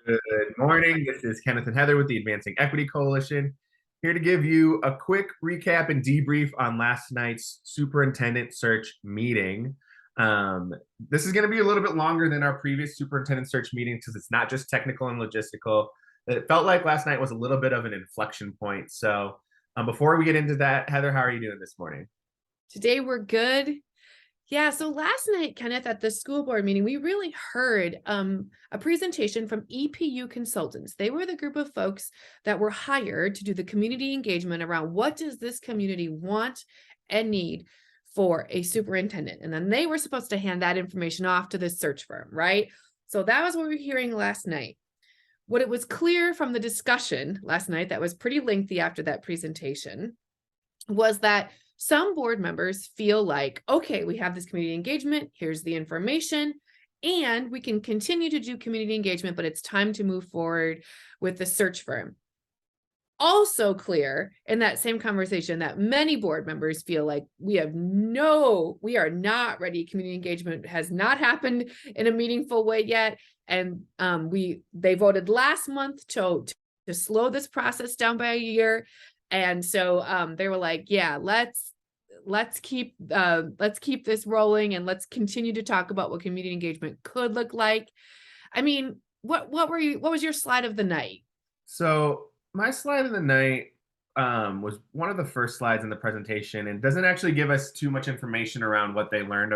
Good morning. This is Kenneth and Heather with the Advancing Equity Coalition, here to give you a quick recap and debrief on last night's superintendent search meeting. This is going to be a little bit longer than our previous superintendent search meeting because it's not just technical and logistical. It felt like last night was a little bit of an inflection point. So before we get into that, Heather, how are you doing this morning? Today we're good. Yeah, so last night, Kenneth, at the school board meeting, we really heard a presentation from EPU consultants. They were the group of folks that were hired to do the community engagement around what does this community want and need for a superintendent. And then they were supposed to hand that information off to the search firm, right? So that was what we were hearing last night. What it was clear from the discussion last night, that was pretty lengthy after that presentation, was that some board members feel like, okay, we have this community engagement, here's the information, and we can continue to do community engagement, but it's time to move forward with the search firm. Also clear in that same conversation that many board members feel like we are not ready. Community engagement has not happened in a meaningful way yet. And they voted last month to slow this process down by a year. And so they were like, yeah, let's keep this rolling, and let's continue to talk about what community engagement could look like. I mean, what was your slide of the night? So my slide of the night was one of the first slides in the presentation, and doesn't actually give us too much information around what they learned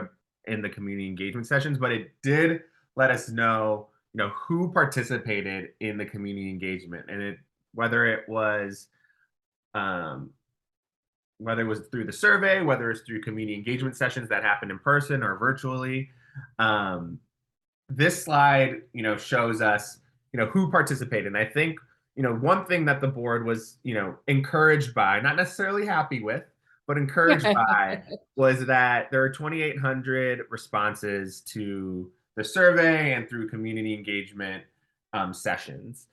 in the community engagement sessions, but it did let us know, who participated in the community engagement, and whether it was through the survey, whether it's through community engagement sessions that happened in person or virtually. This slide, shows us, who participated. And I think, one thing that the board was, encouraged by, not necessarily happy with, but encouraged by, was that there are 2,800 responses to the survey and through community engagement sessions.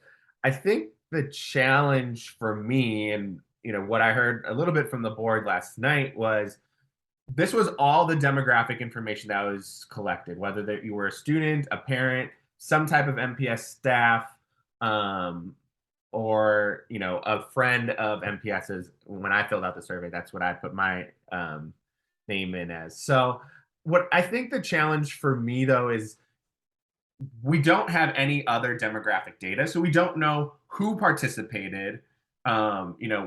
I think the challenge for me, and what I heard a little bit from the board last night, was this was all the demographic information that was collected, whether that you were a student, a parent, some type of MPS staff, or a friend of MPS's. When I filled out the survey, that's what I put my name in as. So what I think the challenge for me, though, is we don't have any other demographic data, so we don't know who participated.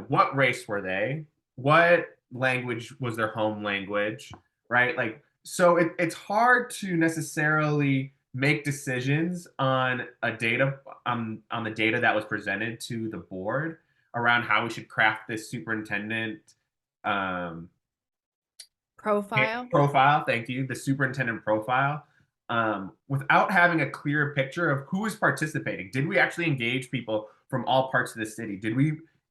What race were they? What language was their home language? Right? Like, so it's hard to necessarily make decisions on the data that was presented to the board around how we should craft this superintendent Profile. Thank you, the superintendent profile. Without having a clear picture of who is participating. Did we actually engage people from all parts of the city?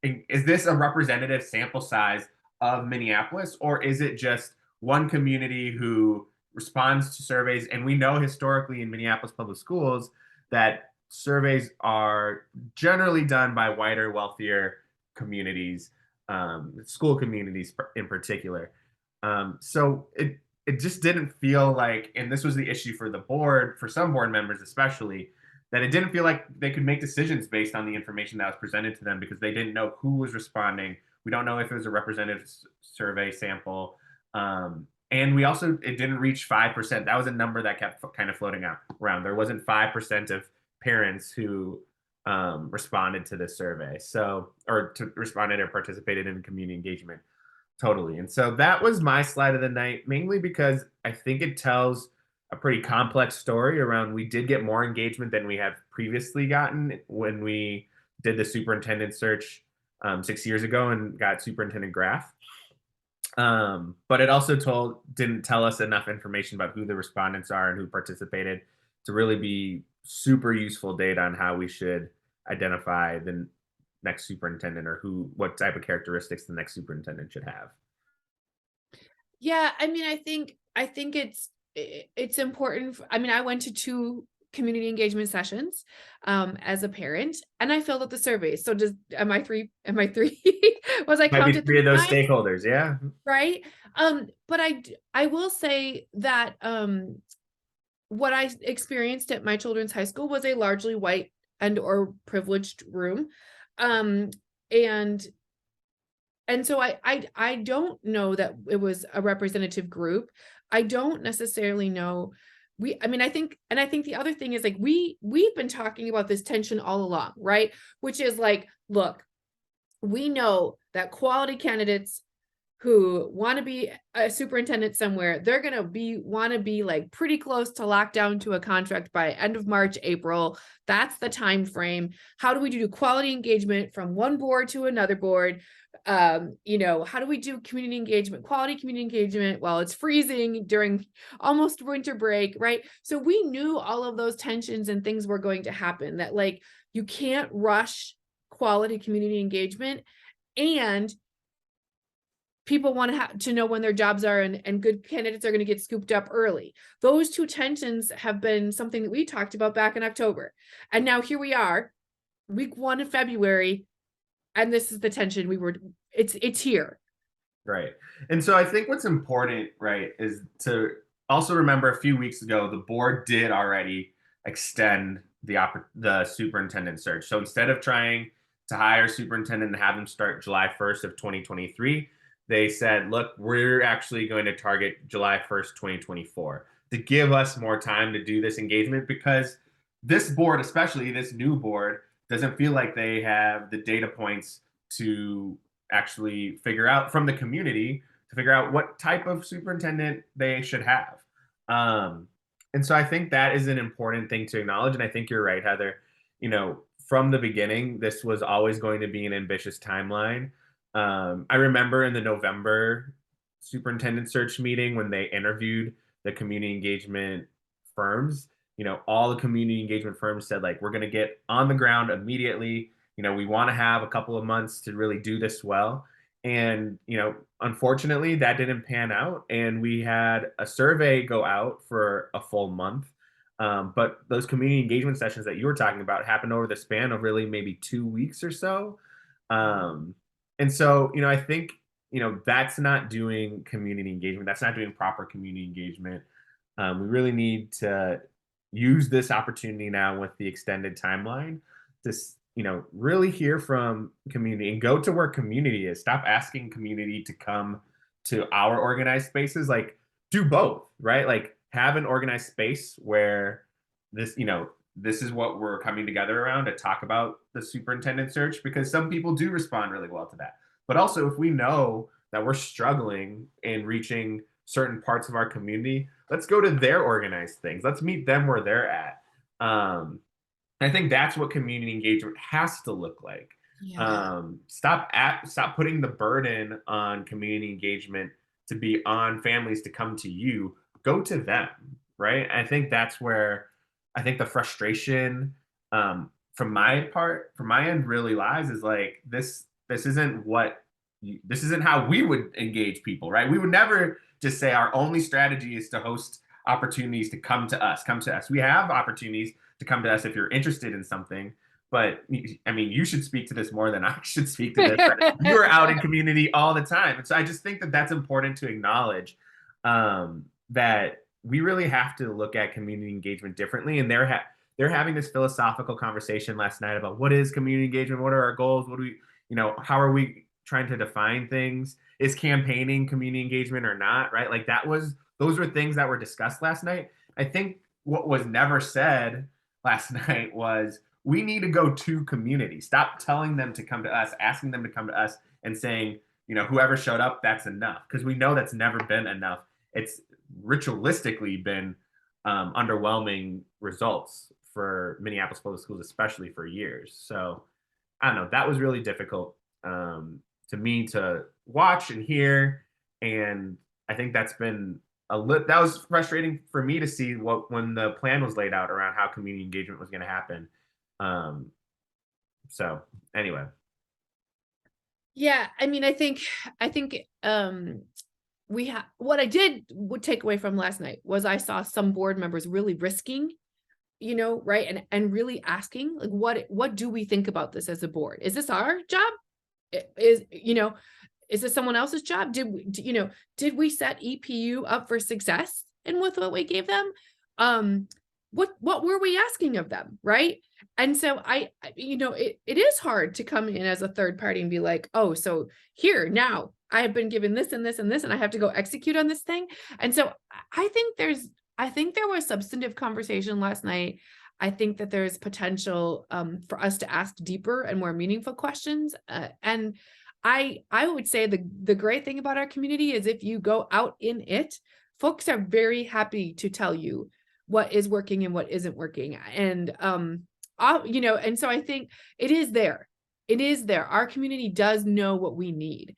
Is this a representative sample size of Minneapolis, or is it just one community who responds to surveys? And we know historically in Minneapolis public schools that surveys are generally done by whiter, wealthier communities, school communities in particular. So it just didn't feel like, and this was the issue for the board, for some board members especially, that it didn't feel like they could make decisions based on the information that was presented to them because they didn't know who was responding. We don't know if it was a representative survey sample. And it didn't reach 5%. That was a number that kept kind of floating around. There wasn't 5% of parents who responded to this survey. Responded or participated in community engagement. Totally. And so that was my slide of the night, mainly because I think it tells a pretty complex story around we did get more engagement than we have previously gotten when we did the superintendent search 6 years ago and got superintendent Graf. But it also didn't tell us enough information about who the respondents are and who participated to really be super useful data on how we should identify the next superintendent, or what type of characteristics the next superintendent should have. Yeah, I mean, I think it's important. I went to 2 community engagement sessions as a parent, and I filled out the survey. So am I three? Was I Might be counted 3 of those times? stakeholders, yeah. Right. But I will say that what I experienced at my children's high school was a largely white and or privileged room. Um, and so I don't know that it was a representative group. I don't necessarily know. I mean, I think the other thing is like we've been talking about this tension all along, right? Which is like, look, we know that quality candidates who want to be a superintendent somewhere, they're going to want to be like pretty close to lock down to a contract by end of March, April. That's the time frame. How do we do quality engagement from one board to another board? You know, how do we do community engagement, quality community engagement while it's freezing during almost winter break, right? So we knew all of those tensions and things were going to happen, that like you can't rush quality community engagement, and people want to have to know when their jobs are, and good candidates are going to get scooped up early. Those two tensions have been something that we talked about back in October. And now here we are, week 1 of February, and this is the tension it's here. Right. And so I think what's important, right, is to also remember a few weeks ago, the board did already extend the superintendent search. So instead of trying to hire a superintendent and have them start July 1st of 2023, they said, look, we're actually going to target July 1st, 2024 to give us more time to do this engagement, because this board, especially this new board, doesn't feel like they have the data points to actually figure out from the community to figure out what type of superintendent they should have. And so I think that is an important thing to acknowledge. And I think you're right, Heather. You know, from the beginning, this was always going to be an ambitious timeline. I remember in the November superintendent search meeting when they interviewed the community engagement firms, you know, all the community engagement firms said, like, we're going to get on the ground immediately. You know, we want to have a couple of months to really do this well. And, you know, unfortunately, that didn't pan out. And we had a survey go out for a full month. But those community engagement sessions that you were talking about happened over the span of really maybe 2 weeks or so. And so, you know, I think, you know, that's not doing community engagement. That's not doing proper community engagement. We really need to use this opportunity now with the extended timeline to, you know, really hear from community and go to where community is. Stop asking community to come to our organized spaces. Like, do both, right? Like, have an organized space where this, you know, this is what we're coming together around to talk about the superintendent search, because some people do respond really well to that. But also, if we know that we're struggling in reaching certain parts of our community, let's go to their organized things. Let's meet them where they're at. I think that's what community engagement has to look like. Yeah. Stop putting the burden on community engagement to be on families to come to you. Go to them, right? I think that's where I think the frustration from my end really lies, is like this isn't this isn't how we would engage people, right? We would never just say our only strategy is to host opportunities to come to us. Come to us. We have opportunities to come to us if you're interested in something. But I mean, you should speak to this more than I should speak to this. You're out in community all the time. And so I just think that that's important to acknowledge, that we really have to look at community engagement differently. And they're having this philosophical conversation last night about what is community engagement? What are our goals? What do we, you know, how are we trying to define things? Is campaigning community engagement or not, right? Like those were things that were discussed last night. I think what was never said last night was, we need to go to community. Stop telling them to come to us, asking them to come to us, and saying, you know, whoever showed up, that's enough. Because we know that's never been enough. It's ritualistically been underwhelming results for Minneapolis Public Schools, especially for years. So I don't know. That was really difficult to me to watch and hear, and I think that's been that was frustrating for me to see when the plan was laid out around how community engagement was going to happen. So anyway. Yeah, I mean, I think what I would take away from last night was I saw some board members really risking, you know, right, and really asking, like, what do we think about this as a board? Is this our job? Is, you know, is this someone else's job? Did we set EPU up for success and with what we gave them? what were we asking of them, right? And so it is hard to come in as a third party and be like, oh, so here now I have been given this and this and this, and I have to go execute on this thing. And so I think there was substantive conversation last night. I think that there's potential for us to ask deeper and more meaningful questions. And I would say the great thing about our community is if you go out in it, folks are very happy to tell you what is working and what isn't working. And and so I think it is there. It is there. Our community does know what we need.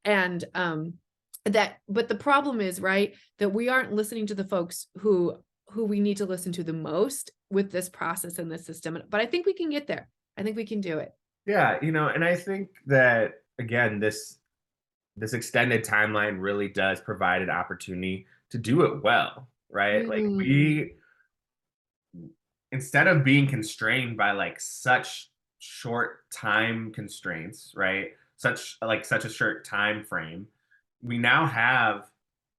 And but the problem is, right, that we aren't listening to the folks who we need to listen to the most with this process and this system. But I think we can get there. I think we can do it. Yeah, and I think that again, this extended timeline really does provide an opportunity to do it well, right? Like Mm, we instead of being constrained by like such short time constraints, right? Such a short time frame, we now have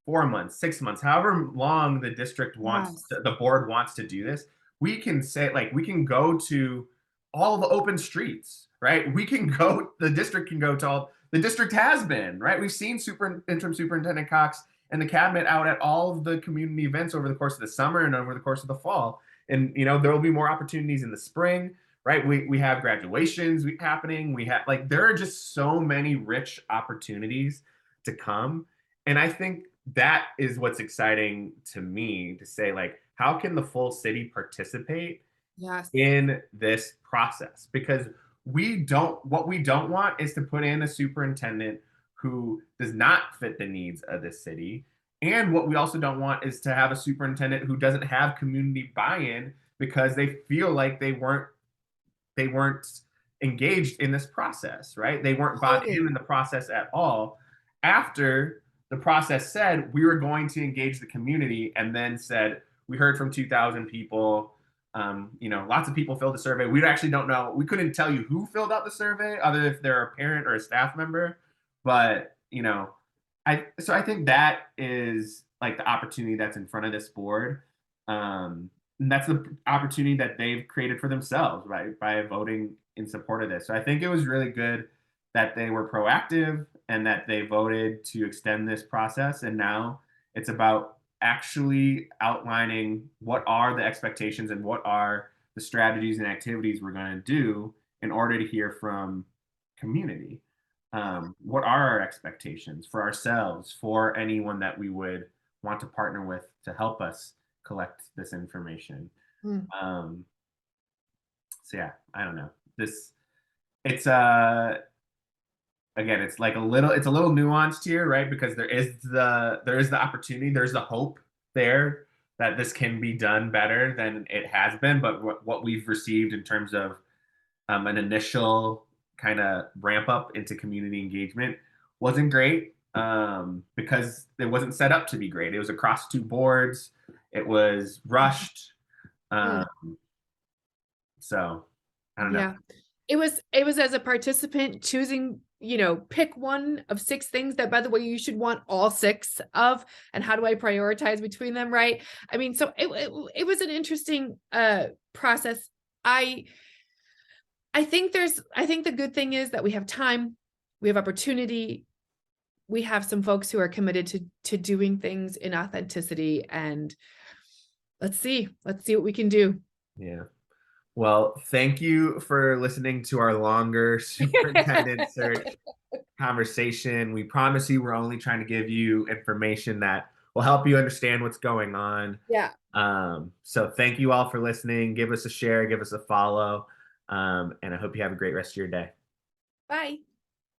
4 months, 6 months, however long the district wants, yes. the board wants to do this. We can say like we can go to all the open streets, right? We can go. The district can go to all. The district has been, right. We've seen interim superintendent Cox and the cabinet out at all of the community events over the course of the summer and over the course of the fall. And there will be more opportunities in the spring, right? We have graduations happening. We have like there are just so many rich opportunities to come, and I think that is what's exciting to me to say like how can the full city participate Yes. in this process, because what we don't want is to put in a superintendent who does not fit the needs of this city. And what we also don't want is to have a superintendent who doesn't have community buy-in because they feel like they weren't engaged in this process, right? They weren't bought in Totally. the process at all. After the process said we were going to engage the community, and then said we heard from 2,000 people. Lots of people filled the survey. We actually don't know. We couldn't tell you who filled out the survey, other if they're a parent or a staff member. But I think that is like the opportunity that's in front of this board. And that's the opportunity that they've created for themselves, right, by voting in support of this. So I think it was really good that they were proactive and that they voted to extend this process. And now it's about actually outlining what are the expectations and what are the strategies and activities we're going to do in order to hear from community. What are our expectations for ourselves, for anyone that we would want to partner with to help us collect this information? Mm, Um, so yeah, I don't know. It's again, it's a little nuanced here, right? Because there is the opportunity, there's the hope there that this can be done better than it has been. But what we've received in terms of an initial kind of ramp up into community engagement wasn't great, because it wasn't set up to be great. It was across two boards. It was rushed. mm. Um, so I don't know. Yeah. It was as a participant choosing, pick one of six things that, by the way, you should want all six of, and how do I prioritize between them, right? I mean, so it was an interesting process. I I think the good thing is that we have time, we have opportunity, we have some folks who are committed to doing things in authenticity, and let's see what we can do. Yeah. Well, thank you for listening to our longer superintendent search conversation. We promise you we're only trying to give you information that will help you understand what's going on. Yeah. So thank you all for listening. Give us a share, give us a follow, and I hope you have a great rest of your day. Bye.